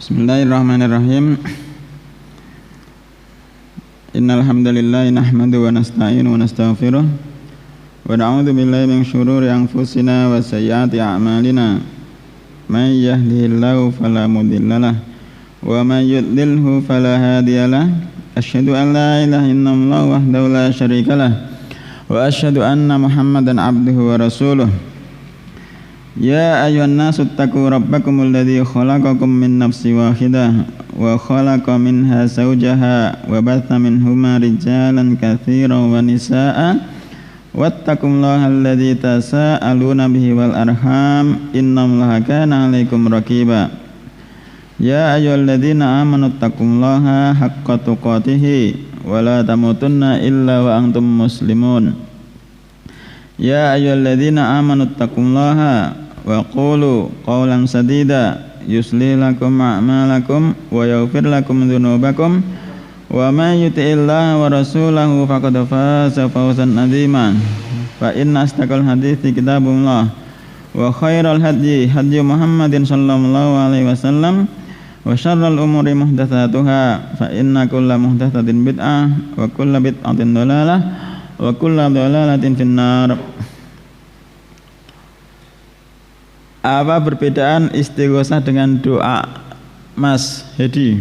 Bismillahirrahmanirrahim. Innal hamdalillah nahmaduhu wa nasta'inuhu wa nastaghfiruh wa na'udzu billahi min syururi anfusina wa sayyiati a'malina. May yahdihillahu fala mudhillalah wa may yudlilhu fala hadiyalah. Asyhadu an la ilaha illallah wahdahu la syarikalah wa asyhadu anna Muhammadan abduhu wa rasuluh. Ya ayyuhan nasu ittaqu rabbakumul ladzi khalaqakum min nafsin wahidah wa khalaqa minha zawjaha wa batha minhuma rijalan katsiran wa nisaa'a wattaqullaha alladzi tasaaluna bihi wal arham innallaha kana 'alaikum raqiba. Ya ayyuhalladzina amanu ittaqullaha haqqa tuqatih wa la tamutunna illa wa antum muslimun. Ya ayyuhalladzina amanu ittaqullaha wa qulu qawlan sadida yuslih lakum a'malakum wa yaghfir lakum dhunubakum wa may yuti'illaha wa rasulahu faqad faza fawzan 'azima. Fa inna asdaqal hadithi kitabullah wa khairal hadyi hadyu Muhammadin sallallahu alaihi wasallam wa syarral umuri muhdatsatuha fa inna kulla muhdatsatin bid'ah wa kulla bid'atin dhalalah wa kulla dhalalatin finnar. Apa perbedaan istighosah dengan doa, Mas Hedi?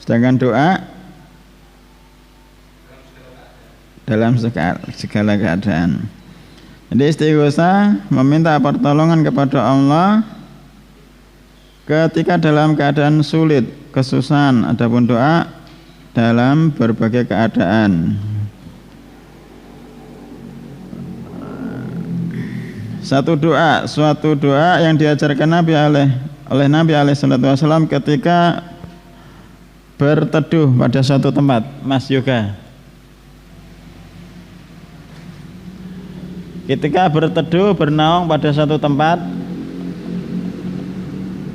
Sedangkan doa dalam segala keadaan. Jadi istighosah meminta pertolongan kepada Allah ketika dalam keadaan sulit, kesusahan. Adapun doa dalam berbagai keadaan. Suatu doa yang diajarkan Nabi oleh Nabi SAW ketika berteduh pada suatu tempat. Mas Yoga, ketika berteduh bernaung pada suatu tempat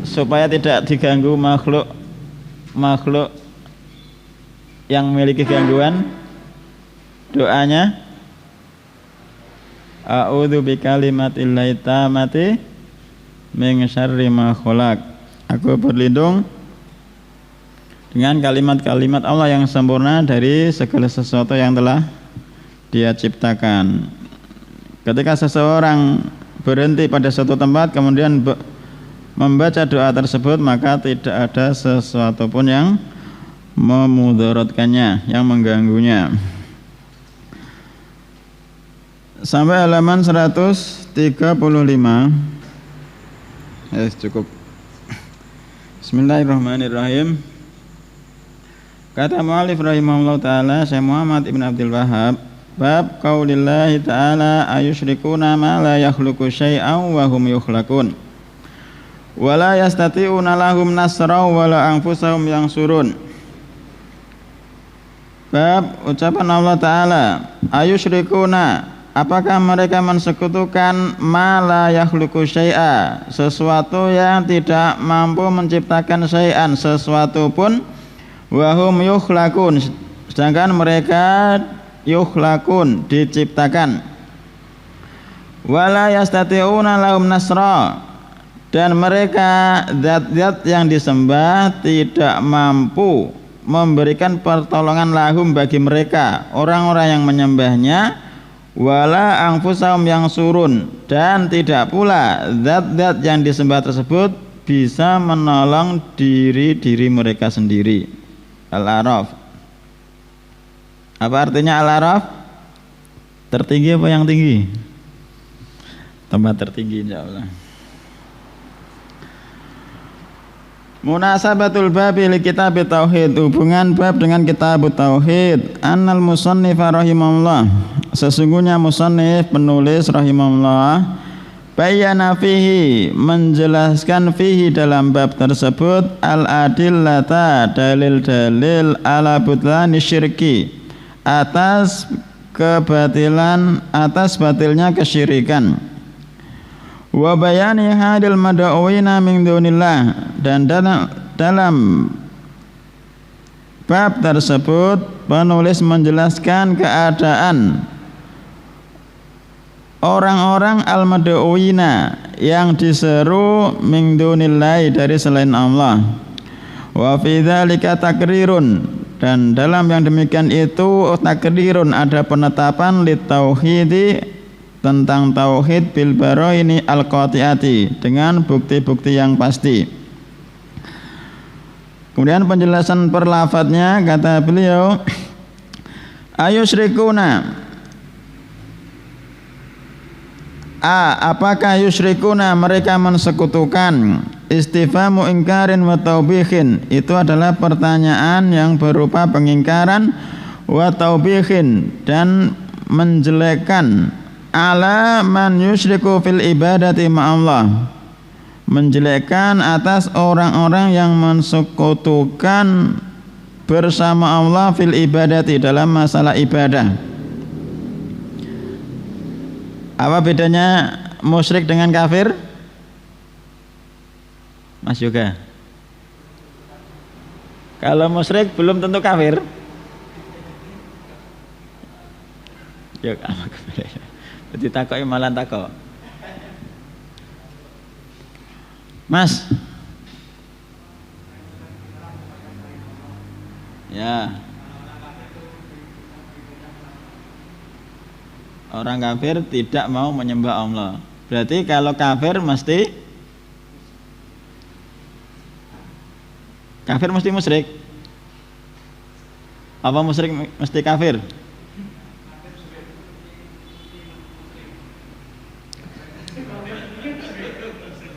supaya tidak diganggu makhluk yang memiliki gangguan, doanya a'udzu bikalimatillahi tammati min syarri ma khalaq. Aku berlindung dengan kalimat-kalimat Allah yang sempurna dari segala sesuatu yang telah Dia ciptakan. Ketika seseorang berhenti pada suatu tempat kemudian membaca doa tersebut, maka tidak ada sesuatu pun yang memudaratkannya, yang mengganggunya. Sampai halaman 135. Cukup. Bismillahirrahmanirrahim. Kata mu'allif rahimahullah ta'ala, Syekh Muhammad ibn Abdul Wahhab, bab qaulillahi ta'ala ayusyrikuna ma la yakhluqu syai'an wa hum yukhlaqun wa la yastati'una lahum nasra wa la anfusahum yansurun. Bab ucapan Allah ta'ala ayusyrikuna, apakah mereka mensekutukan ma la yakhluqu syai'a, sesuatu yang tidak mampu menciptakan syai'an, sesuatu pun, wa hum yukhlaqun, sedangkan mereka yukhlaqun, diciptakan, wa la yastati'una lahum nasra, dan mereka zat-zat yang disembah tidak mampu memberikan pertolongan lahum bagi mereka, orang-orang yang menyembahnya, wala anfusahum yang surun, dan tidak pula zat-zat yang disembah tersebut bisa menolong diri mereka sendiri. Al-A'raf. Apa artinya Al-A'raf? Tertinggi apa yang tinggi? Tempat tertinggi insyaallah. Munasabatul babi li kitab tauhid, hubungan bab dengan kitab tauhid. Annal musannif rahimahullah, sesungguhnya musannif penulis rahimahullah, bayyana fihi, menjelaskan fihi dalam bab tersebut, al adillata, dalil-dalil ala butlani syirki, atas kebatilan, atas batilnya kesyirikan. Wa bayani hadil mad'uina min dunillah, dan dalam bab tersebut penulis menjelaskan keadaan orang-orang al-mad'uina yang diseru min dunillahi dari selain Allah. Wa fi dzalika takrirun, dan dalam yang demikian itu takrirun ada penetapan li tauhidi tentang tauhid bil baraini al-qati'ati dengan bukti-bukti yang pasti. Kemudian penjelasan per lafadznya kata beliau ayusyrikuna apakah yusyrikuna mereka mensekutukan. Istifhamu ingkarin wa taubihin, itu adalah pertanyaan yang berupa pengingkaran wa taubihin dan menjelekkan ala man yusyriku fil ibadati ma'allah, menjelekkan atas orang-orang yang mensekutukan bersama Allah fil ibadati dalam masalah ibadah. Apa bedanya musyrik dengan kafir? Mas Yoga, kalau musyrik belum tentu kafir. Yuk, apa kebeda? Ditakoki malah takok. Mas. Ya. Orang kafir tidak mau menyembah Allah. Berarti kalau kafir mesti musyrik. Apa musyrik mesti kafir?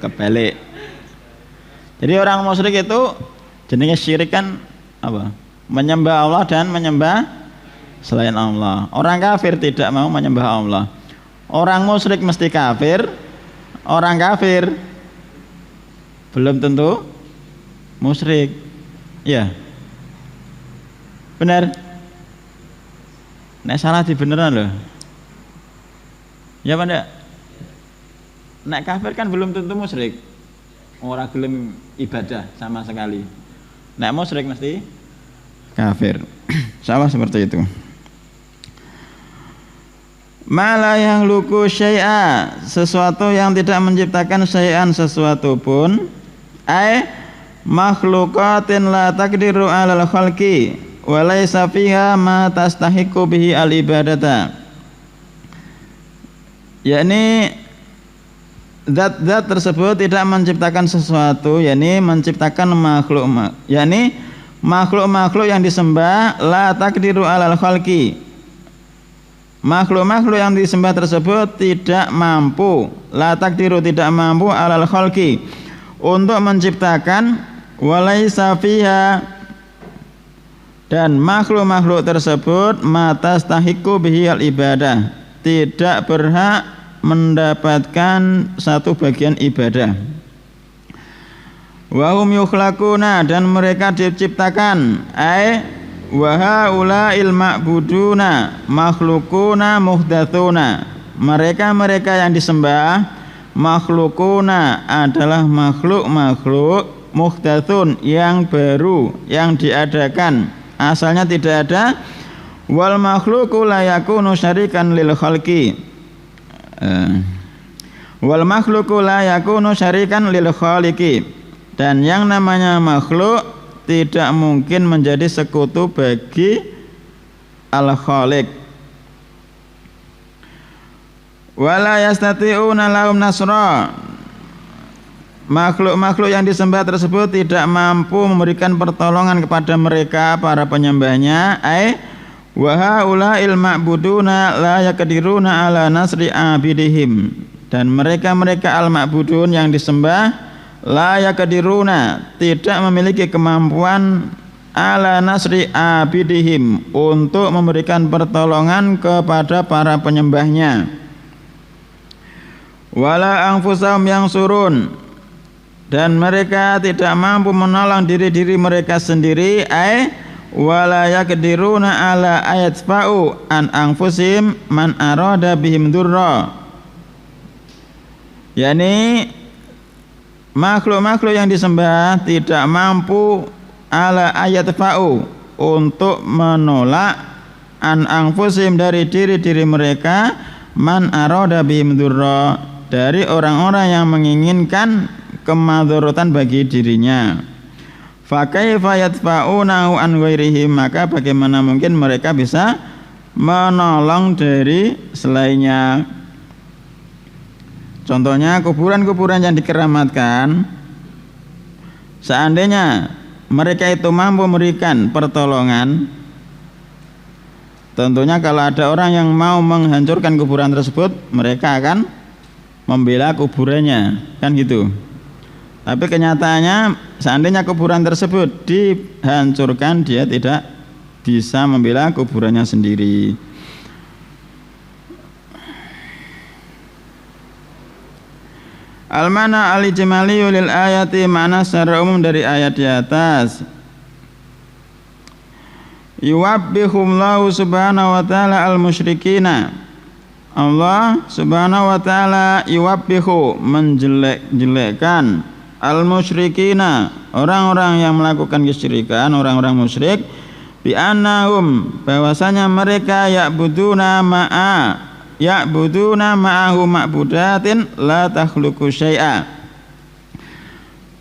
Kebalik. Jadi orang musyrik itu jenisnya syirik kan apa? Menyembah Allah dan menyembah selain Allah. Orang kafir tidak mau menyembah Allah. Orang musyrik mesti kafir. Orang kafir belum tentu musyrik. Ya, benar. Nek salah di beneran loh. Ya pada. Nek kafir kan belum tentu musyrik. Orang gelem ibadah sama sekali. Nek musyrik mesti kafir. Salah seperti itu. Mala yang luku syai'a, sesuatu yang tidak menciptakan syai'an sesuatu pun, makhluqatin la taqdiru 'alal khalqi wa laysa fiha ma tastahiqu bihi al ibadata, yakni zat-zat tersebut tidak menciptakan sesuatu, yakni menciptakan makhluk, yakni makhluk-makhluk yang disembah la taqdiru 'alal khalqi, makhluk-makhluk yang disembah tersebut tidak mampu, la taqdiru tidak mampu 'alal khalqi untuk menciptakan, walaysa fiha dan makhluk-makhluk tersebut matastahiqu bihi al ibadah, tidak berhak mendapatkan satu bagian ibadah. Wa hum yukhlaquna, dan mereka diciptakan, wa haula'il ma'buduna makhluquna muhdatsuna, mereka-mereka yang disembah makhlukuna adalah makhluk-makhluk muhdatsun yang baru, yang diadakan, asalnya tidak ada. Wal makhluqu la yakunu syarikan lil khalqi, wal makhluqu la yakunu syarikan lil khaliqi, dan yang namanya makhluk tidak mungkin menjadi sekutu bagi al khaliq. Wala yastati'una lahum nasra, makhluk-makhluk yang disembah tersebut tidak mampu memberikan pertolongan kepada mereka para penyembahnya. Wa haula'il ma'buduna la yaqdiruna ala nasri abidihim, dan mereka-mereka al-ma'budun yang disembah la yaqdiruna tidak memiliki kemampuan ala nasri abidihim untuk memberikan pertolongan kepada para penyembahnya. Wala anfusahum yang surun, dan mereka tidak mampu menolong diri-diri mereka sendiri. Wala yaqdiruna ala ayatfa'u an anfusihim man arada bihim durra, yakni makhluk-makhluk yang disembah tidak mampu ala ayatfa'u untuk menolak an anfusihim dari diri-diri mereka man arada bihim dzurra, dari orang-orang yang menginginkan kemadharatan bagi dirinya. Fa kaifa yadfa'unahu an ghairihim, maka bagaimana mungkin mereka bisa menolong dari selainnya. Contohnya kuburan-kuburan yang dikeramatkan, seandainya mereka itu mampu memberikan pertolongan, tentunya kalau ada orang yang mau menghancurkan kuburan tersebut, mereka akan membela kuburannya, kan gitu. Tapi kenyataannya seandainya kuburan tersebut dihancurkan, dia tidak bisa membela kuburannya sendiri. Al-mana al-ijmaliyu lil ayati, makna secara umum dari ayat di atas. Yuwabbihullahu subhanahu wa ta'ala al-musyrikina, Allah subhanahu wa ta'ala yuwabbihu, menjelek-jelekkan al-musyrikina, orang-orang yang melakukan kesyirikan, orang-orang musyrik, bi annahum, bahwasanya mereka ya'buduna ma'ahu ma'budatin la takhluqu syai'a,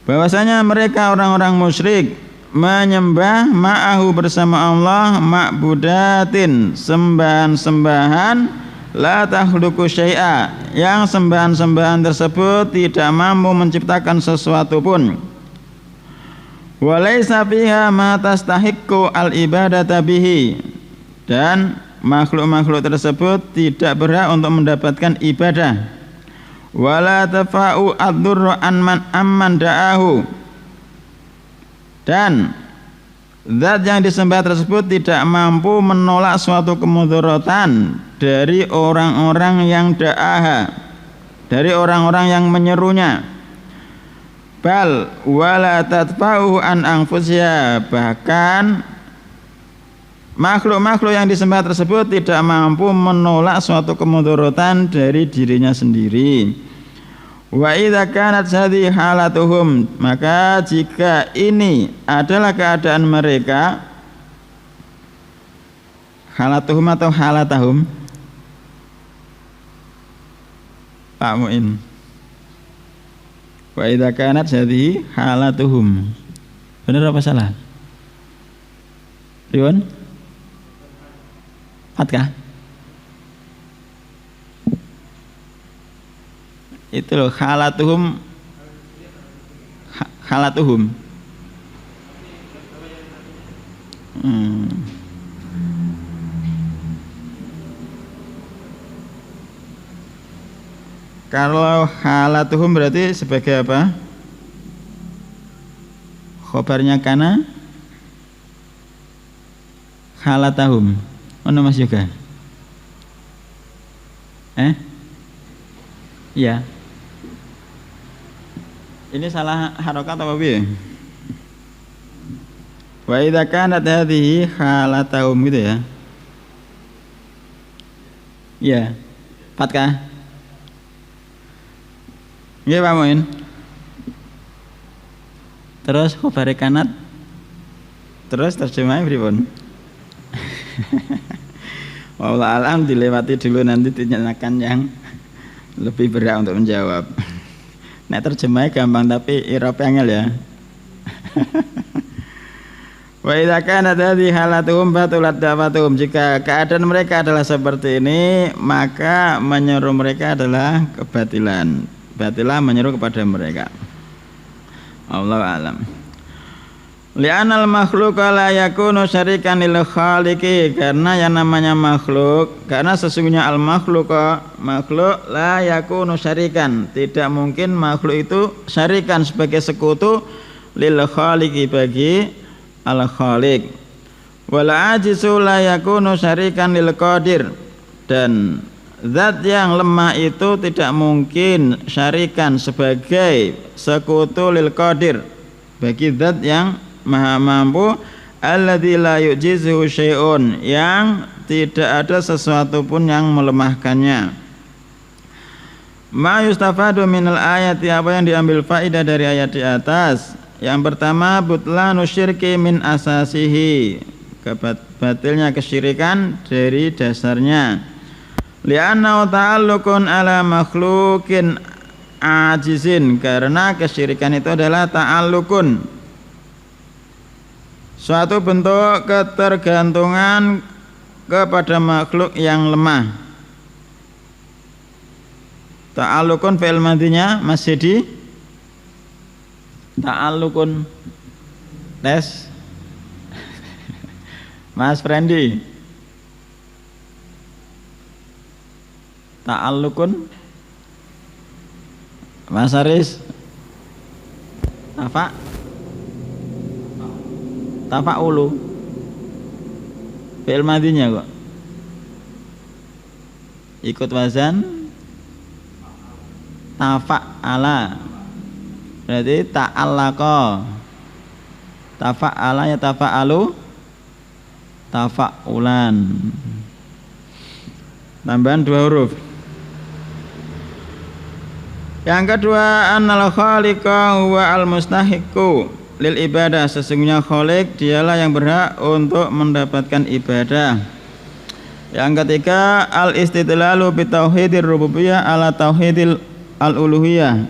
bahwasanya mereka orang-orang musyrik menyembah ma'ahu bersama Allah ma'budatin, sembahan-sembahan, la takhluqu syai'a, yang sembahan-sembahan tersebut tidak mampu menciptakan sesuatu pun. Wa laisa fiha ma tastahiqqu al-ibadata bihi, dan makhluk-makhluk tersebut tidak berhak untuk mendapatkan ibadah. Wala tafa'u ad-durru amman da'ahu, dan zat yang disembah tersebut tidak mampu menolak suatu kemudaratan dari orang-orang yang da'aha, dari orang-orang yang menyerunya. Bal wala tadfa'u an anfusiha, bahkan makhluk-makhluk yang disembah tersebut tidak mampu menolak suatu kemudaratan dari dirinya sendiri. Wa idza kanat hadhihi halatuhum, maka jika ini adalah keadaan mereka, halatuhum atau halatahum Pak Muin, wa idza kanat hadhihi halatuhum, benar apa salah? Riwan? Fatkah? Itu loh, halatuhum. Kalau halatuhum berarti sebagai apa? Khobarnya kana halatahum. Mana Mas Yoga? Iya. Ini salah harokat apa piye? Wa idza kanat hadhihi halatahum, gitu ya. Iya. Fatkah? Nggih Pak Muin. Terus khabare kanat. Terus terjemahnya pripun? Wallah alam, dilewati dulu, nanti dinyatakan yang lebih berat untuk menjawab. Nek terjemahnya gampang tapi i'rab angel ya. Wa idza kanat hadhihi halatuhum batulat da'watuhum, jika keadaan mereka adalah seperti ini, maka menyeru mereka adalah kebatilan. Batilah menyeru kepada mereka. Allahu a'lam. Li'anal makhluqa la yakunu syarikan lil khaliqi, karena yang namanya makhluk, karena sesungguhnya al makhluqa, makhluk, la yakunu syarikan, tidak mungkin makhluk itu syarikan sebagai sekutu, lil khaliqi, bagi al khaliq. Wal ajizu la yakunu syarikan lil qadir, dan zat yang lemah itu tidak mungkin syarikan sebagai sekutu lil qadir, bagi zat yang maha mampu, alladzi la yu'jizuhu syai'un, yang tidak ada sesuatu pun yang melemahkannya. Ma yustafadu minal ayati, apa yang diambil faedah dari ayat di atas? Yang pertama, butlanu syirki min asasihi, batilnya kesyirikan dari dasarnya. li'annahu ta'alluqun ala makhluqin ajizin, karena kesyirikan itu adalah ta'alluqun, suatu bentuk ketergantungan kepada makhluk yang lemah. Ta'alluqun fi'il madhinya masih di ta'alluqun tes Mas Frendi. Ta'alluqun Mas Aris. Tafa'ulu fi'il madhinya kok ikut wazan tafa'ala, berarti ta'allaqa. Tafa'ala ya tafa'alu, tafa'ulan, tambahan 2 huruf. Yang kedua, annal khaliqa huwa al mustahiqu lil ibadah, sesungguhnya khaliq dialah yang berhak untuk mendapatkan ibadah. Yang ketiga, al istidlalu bi tauhidir rububiyah ala tauhidil al uluhiyah,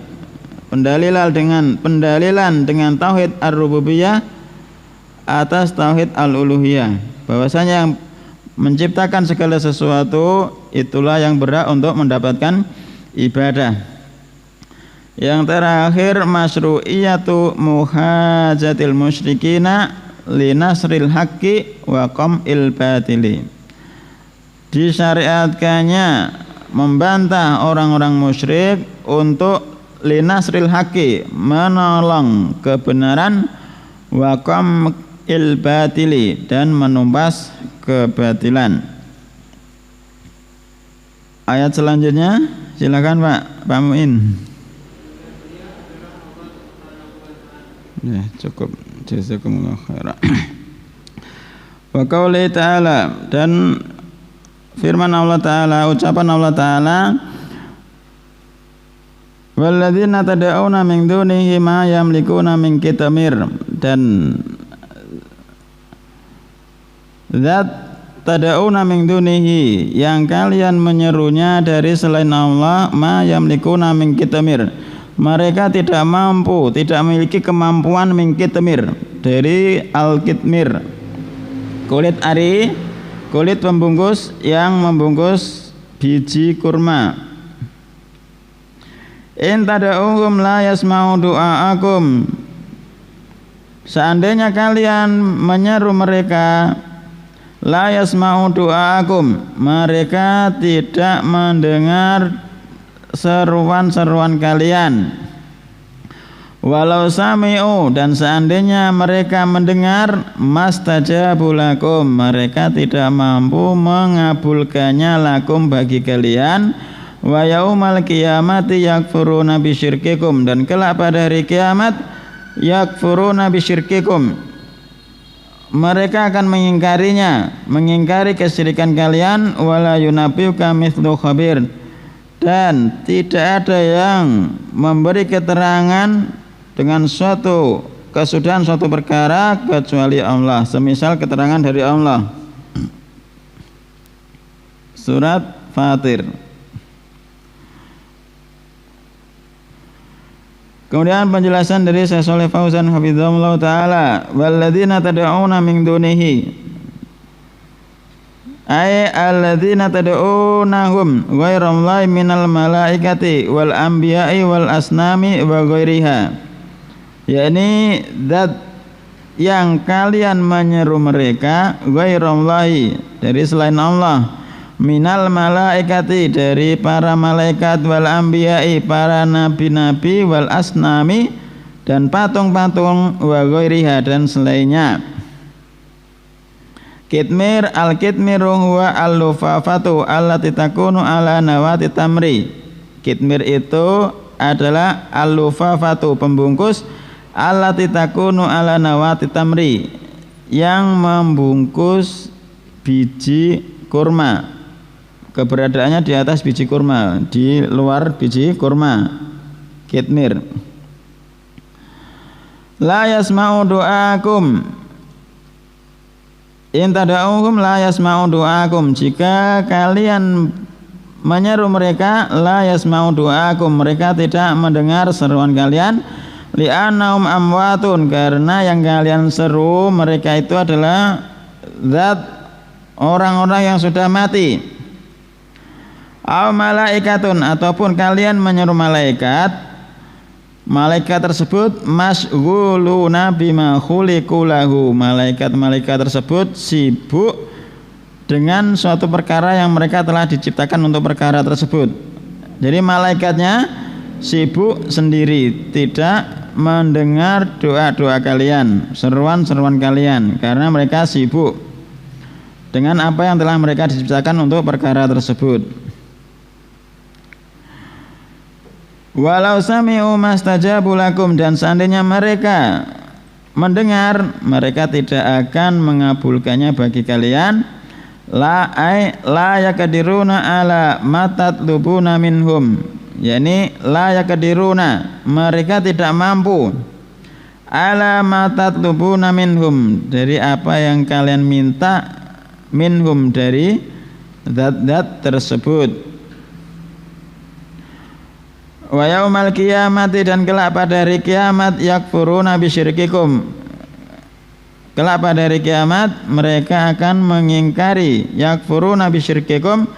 pendalilan dengan tauhid ar-rububiyah atas tauhid al-uluhiyah, bahwasanya yang menciptakan segala sesuatu itulah yang berhak untuk mendapatkan ibadah. Yang terakhir, masyru'iyatu muhajatil musyrikina linasril haqqi wa qam'il batili, disyariatkannya membantah orang-orang musyrik untuk linasril haqqi, menolong kebenaran, wa qam'il batili, dan menumpas kebatilan. Ayat selanjutnya silakan Pak Muin. Ya, cukup. Jazakumullah khairan. Wa qauli ta'ala, dan firman Allah Ta'ala, ucapan Allah Ta'ala, walladzina tad'una min dunihi ma yamlikuna min qitmir, dan zat tad'una min dunihi, yang kalian menyerunya dari selain Allah, ma yamlikuna min qitmir, mereka tidak mampu, tidak memiliki kemampuan min qitmir, dari al-qitmir, kulit ari, kulit pembungkus yang membungkus biji kurma. In tad'uhum la yasma'u du'aakum, seandainya kalian menyeru mereka, la yasma'u du'aakum, mereka tidak mendengar seruan-seruan kalian. Walau sami'u, dan seandainya mereka mendengar, mastajabu lakum, mereka tidak mampu mengabulkannya lakum, bagi kalian. Wa yaumal qiyamati yakfuruna bisyirkikum, dan kelak pada hari kiamat yakfuruna bisyirkikum, mereka akan mengingkarinya, mengingkari kesyirikan kalian. Wala yunabbiuka mithlu khabir, dan tidak ada yang memberi keterangan dengan suatu kesudahan suatu perkara kecuali Allah, semisal keterangan dari Allah. Surat Fatir. Kemudian penjelasan dari Syekh Shalih Fauzan hafizahullah taala, walladzina tad'una min dunihi, ay alladzina tad'unahum ghairallahi minal malaikati wal anbiya'i wal asnami wa ghairiha, yakni zat yang kalian menyeru mereka, ghairallahi, dari selain Allah, minal malaikati, dari para malaikat, wal anbiya'i, para nabi-nabi, wal asnami, dan patung-patung, wa ghairiha, dan selainnya. Kitmir, al-kitmiru huwa al-lufafatu allati takunu ala nawati tamri. Kitmir itu adalah al-lufafatu, pembungkus, allati takunu ala nawati tamri, yang membungkus biji kurma, keberadaannya di atas biji kurma, di luar biji kurma. Kitmir. La yasma'u du'akum, in tada'uhum la yasma'u du'akum, jika kalian menyeru mereka, la yasma'u du'akum, mereka tidak mendengar seruan kalian, li'annahum amwatun, karena yang kalian seru mereka itu adalah zat orang-orang yang sudah mati. Aw malaikatun, ataupun kalian menyeru malaikat, malaikat tersebut masghuluna bima khuliqu lahu, malaikat-malaikat tersebut sibuk dengan suatu perkara yang mereka telah diciptakan untuk perkara tersebut. Jadi malaikatnya sibuk sendiri, tidak mendengar doa-doa kalian, seruan-seruan kalian, karena mereka sibuk dengan apa yang telah mereka diciptakan untuk perkara tersebut. Walau sami'u mastajabu lakum, dan seandainya mereka mendengar, mereka tidak akan mengabulkannya bagi kalian. La yakadiruna ala matatlubuna minhum, yakni la yakadiruna, mereka tidak mampu, ala matatlubuna minhum, dari apa yang kalian minta, minhum, dari zat-zat tersebut. Wa yaumal qiyamati, dan kelak pada hari kiamat, yakfuruna bisyirkikum, kelak pada hari kiamat mereka akan mengingkari, yakfuruna bisyirkikum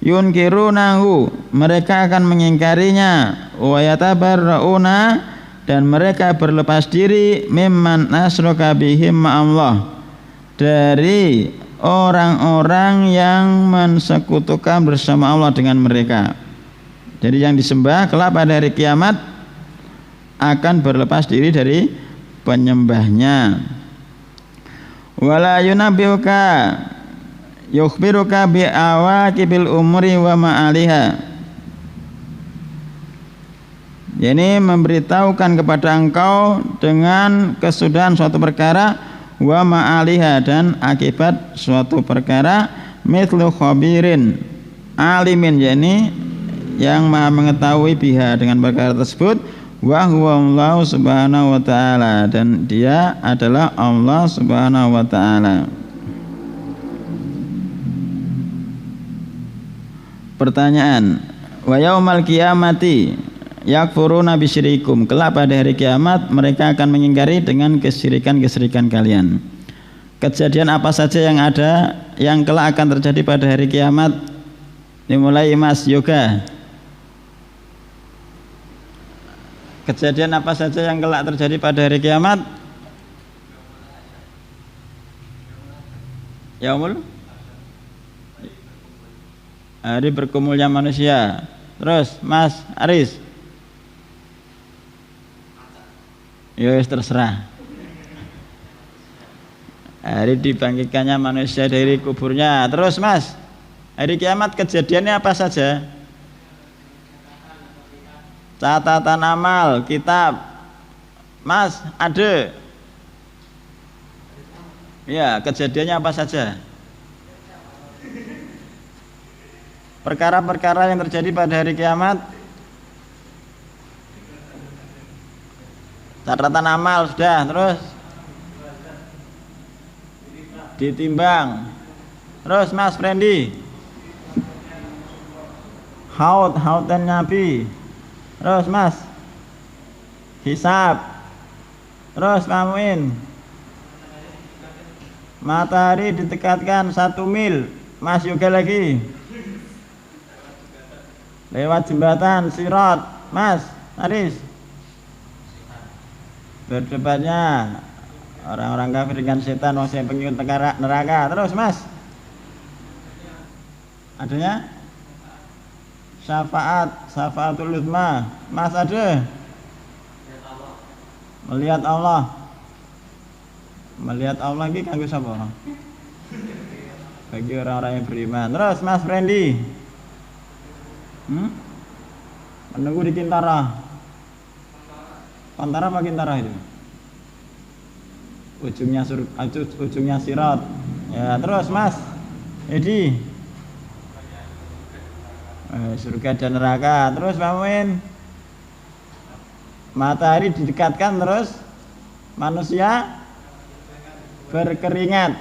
yunkirunahu, mereka akan mengingkarinya, wa yatabarrauna, dan mereka berlepas diri, mimman asyraka bihim ma'allah, dari orang-orang yang mensekutukan bersama Allah dengan mereka. Jadi yang disembah kelak pada hari kiamat akan berlepas diri dari penyembahnya. Wala yunabbiuka yukhbiruka bi awaqibil umri wa ma'aliha, yakni memberitahukan kepada engkau dengan kesudahan suatu perkara, wa ma'aliha, dan akibat suatu perkara, mithlu khabirin alimin, yakni yang maha mengetahui biha, dengan perkara tersebut, wa huwa Allah subhanahu wa ta'ala, dan dia adalah Allah subhanahu wa ta'ala. Pertanyaan, wa yaumal qiyamati yakfuruna bisyirikum, kelak pada hari kiamat mereka akan mengingkari dengan kesyirikan-kesyirikan kalian. Kejadian apa saja yang ada yang kelak akan terjadi pada hari kiamat? Dimulai Mas Yoga. Kejadian apa saja yang kelak terjadi pada hari kiamat? Yaumul, hari berkumpulnya manusia. Terus Mas Aris. Yowes, terserah. Hari dibangkitkannya manusia dari kuburnya. Terus Mas, hari kiamat kejadiannya apa saja? Catatan amal, kitab. Mas, ada? Ya, kejadiannya apa saja? Perkara-perkara yang terjadi pada hari kiamat. Catatan amal sudah, terus ditimbang. Terus Mas Frendi, haud dan Nabi. Terus Mas, hisab. Terus Pak Muin, matahari ditekatkan 1 mil. Mas juga lagi, lewat jembatan Sirat. Mas Aris, berdebatnya orang-orang kafir dengan setan, orang yang pengikut neraka. Terus Mas, adanya syafaatul uzma. Mas ada? Melihat Allah. Melihat Allah ini kanggo sapa? Bagi orang-orang yang beriman. Terus Mas Frendi, menunggu di Kintara. Kintara apa Kintara itu? Ujungnya Sirat. Ya, terus Mas Edi, surga dan neraka. Terus Pak Muin, matahari didekatkan, terus manusia berkeringat.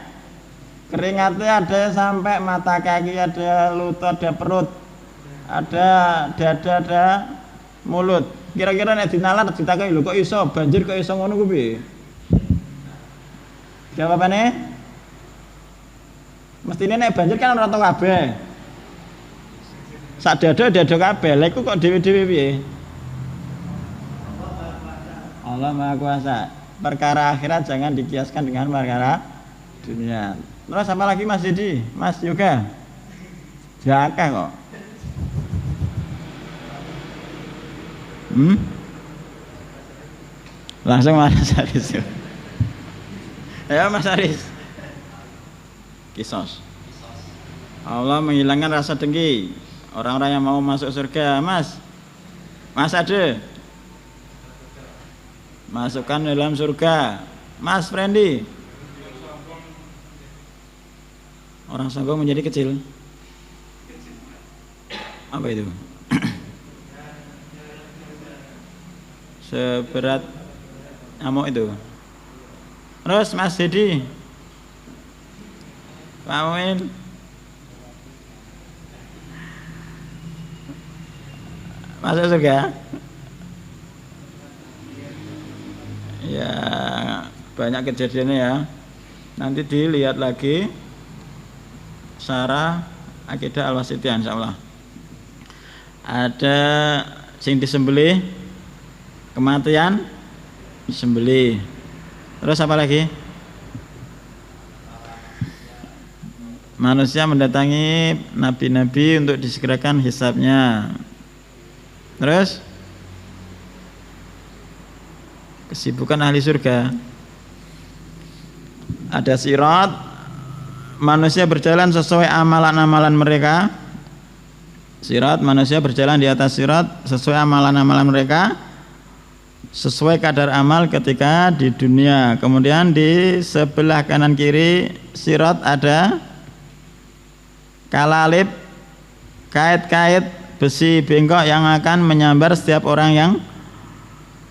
Keringatnya ada sampai mata kaki, ada lutut, ada perut. ada dada, ada mulut. Kira-kira nek dinalar ditakoki lho kok iso banjir kok iso ngono ku piye? Jawabane mestine nek banjir kan ora tau kabeh. Sak dada kabeh. Lha iku kok dhewe-dhewe piye? Allah Maha Kuasa. Perkara akhirat jangan dikiaskan dengan perkara dunia. Terus apa lagi Mas Didi? Mas Yoga? Jaka kok. Langsung Mas Aris. Ya Mas Aris. Kisos. Allah menghilangkan rasa dengki orang-orang yang mau masuk surga. Mas Ade, masukkan dalam surga. Mas Frendi, orang sombong menjadi kecil. Apa itu? Seberat nyamuk itu. Terus Mas Dedi, Pak Muin, masuk surga? Ya banyak kejadiannya ya. Nanti dilihat lagi Syarah Aqidah Al-Wasithiyah insyaallah. Ada sing disembelih, kematian disembelih. Terus apa lagi? Manusia mendatangi nabi-nabi untuk disegerakan hisabnya. Terus kesibukan ahli surga. Ada sirat, manusia berjalan sesuai amalan-amalan mereka. Sirat, manusia berjalan di atas sirat sesuai amalan-amalan mereka, sesuai kadar amal ketika di dunia. Kemudian di sebelah kanan kiri sirat ada kalalib, kait-kait besi bengkok yang akan menyambar setiap orang yang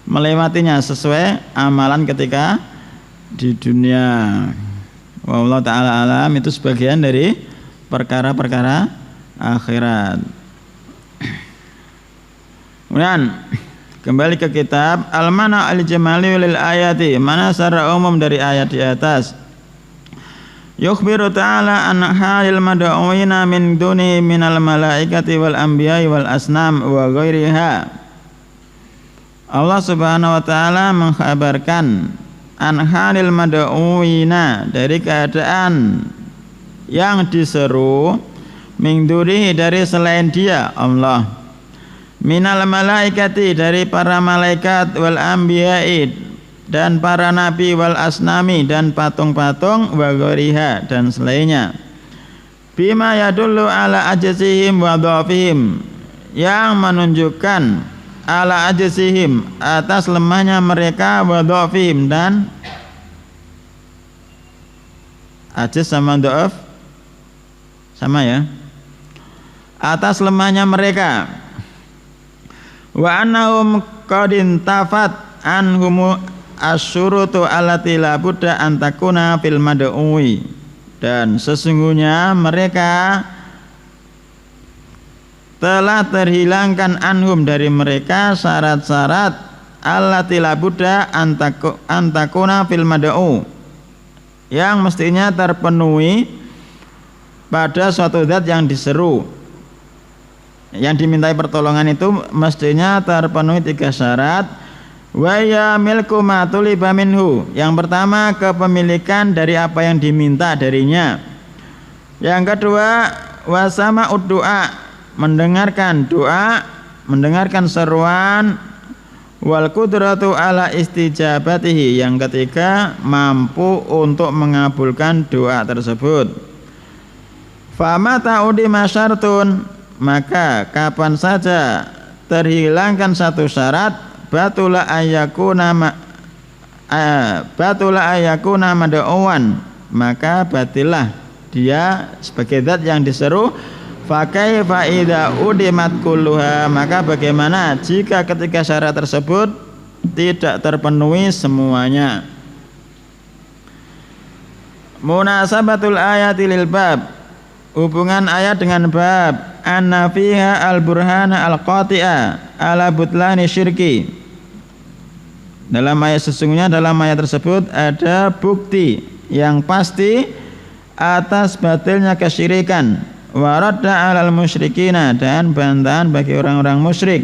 melewatinya sesuai amalan ketika di dunia. Wallahu ta'ala alam. Itu sebagian dari perkara-perkara akhirat. Kemudian kembali ke kitab Al-Mana Al-Jamali lil Ayati, mana secara umum dari ayat di atas. Yukhbiru ta'ala an halil mad'uina min duni minal malaikati wal anbiya'i wal asnam wa ghairiha. Allah Subhanahu wa taala mengkhabarkan an halil mad'uina, dari keadaan yang diseru, min duni, dari selain Dia Allah, minal malaikati, dari para malaikat, wal anbiya'i, dan para nabi, wal asnami, dan patung-patung, wa ghairiha, dan selainnya, bima yadullu ala ajzihim wa dhafihim, yang menunjukkan ala ajzihim, atas lemahnya mereka, wa dhafihim, dan ajz sama dhaf sama ya, atas lemahnya mereka. Wa annahum qad intafat anhum asyurutu allati la budda an takuna fil mad'ui, dan sesungguhnya mereka telah terhilangkan anhum, dari mereka, syarat-syarat allati la budda an takuna fil mad'u, yang mestinya terpenuhi pada suatu zat yang diseru. Yang dimintai pertolongan itu mestinya terpenuhi 3 syarat. Wa ya milku ma tuliba minhu, yang pertama kepemilikan dari apa yang diminta darinya. Yang kedua wasama uddu'a, mendengarkan doa, mendengarkan seruan. Wal qudratu ala istijabatihi, yang ketiga mampu untuk mengabulkan doa tersebut. Fama ta'udima syartun, maka kapan saja terhilangkan satu syarat, batula ayakuna mad'uwan, maka batilah dia sebagai zat yang diseru. Fakaifa idza udimat kulluha, maka bagaimana jika ketika syarat tersebut tidak terpenuhi semuanya. Munasabatul ayati lil bab, hubungan ayat dengan bab anna fiha al-burhana al-qati'a ala butlani syirki. Dalam ayat sesungguhnya dalam ayat tersebut ada bukti yang pasti atas batilnya kesyirikan, wa radda 'alal musyrikina, dan bantahan bagi orang-orang musyrik.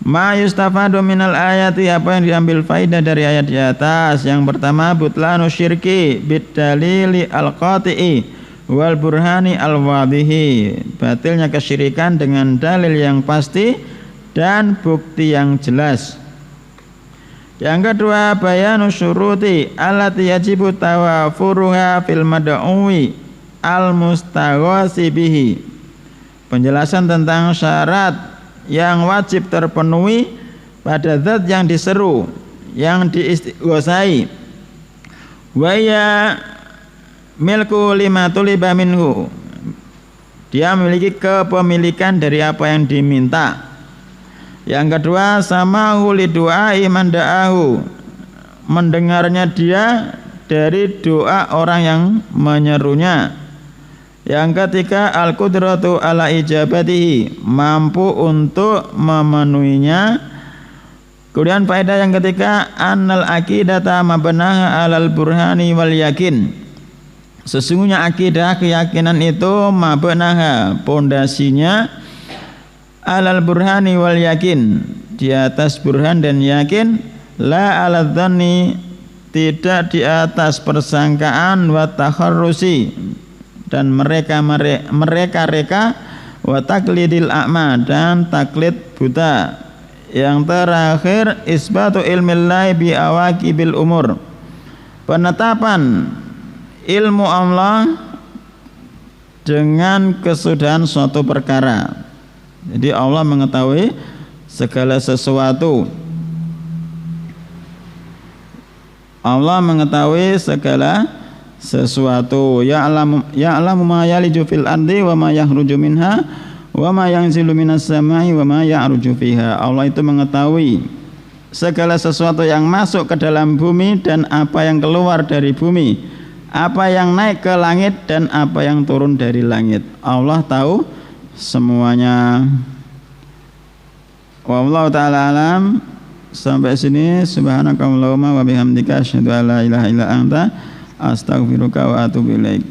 Ma yustafadu minal ayati, apa yang diambil faidah dari ayat di atas. Yang pertama, butlanu syirki bidalili al-qati'i wal burhani al-wadhihi, batilnya kesyirikan dengan dalil yang pasti dan bukti yang jelas. Yang kedua, bayanu syuruti allati yajibu tawafuruha fil mad'uwi al-mustaghasi bihi, penjelasan tentang syarat yang wajib terpenuhi pada zat yang diseru, yang diistighosai. Wa ya milku lima tuliba minhu, dia memiliki kepemilikan dari apa yang diminta. Yang kedua, samahu lidu'ai man da'ahu, mendengarnya dia dari doa orang yang menyerunya. Yang ketiga, al-qudratu ala ijabatihi, mampu untuk memenuhinya. Kemudian faedah yang ketiga, annal aqidata mabnaha alal burhani wal yakin, sesungguhnya akidah keyakinan itu mabnaha, pondasinya alal burhani wal yakin, di atas burhan dan yakin, la ala dhanni, tidak di atas persangkaan, wa takharrusi, dan mereka wa taklidil a'ma, dan taklid buta. Yang terakhir, isbatu ilmillahi bi awaqibil umur, penetapan ilmu Allah dengan kesudahan suatu perkara. Jadi Allah mengetahui segala sesuatu. Allah mengetahui segala sesuatu. Ya'lamu ma yaliju fil ardi wa ma yakhruju minha wa ma yanzilu minas samai wa ma ya'ruju fiha. Allah itu mengetahui segala sesuatu yang masuk ke dalam bumi dan apa yang keluar dari bumi, apa yang naik ke langit dan apa yang turun dari langit. Allah tahu semuanya. Wallahu ta'ala alam. Sampai sini. Subhanakallahumma wa bihamdika asyhadu an la ilaha illa anta astaghfiruka wa atubu ilaik.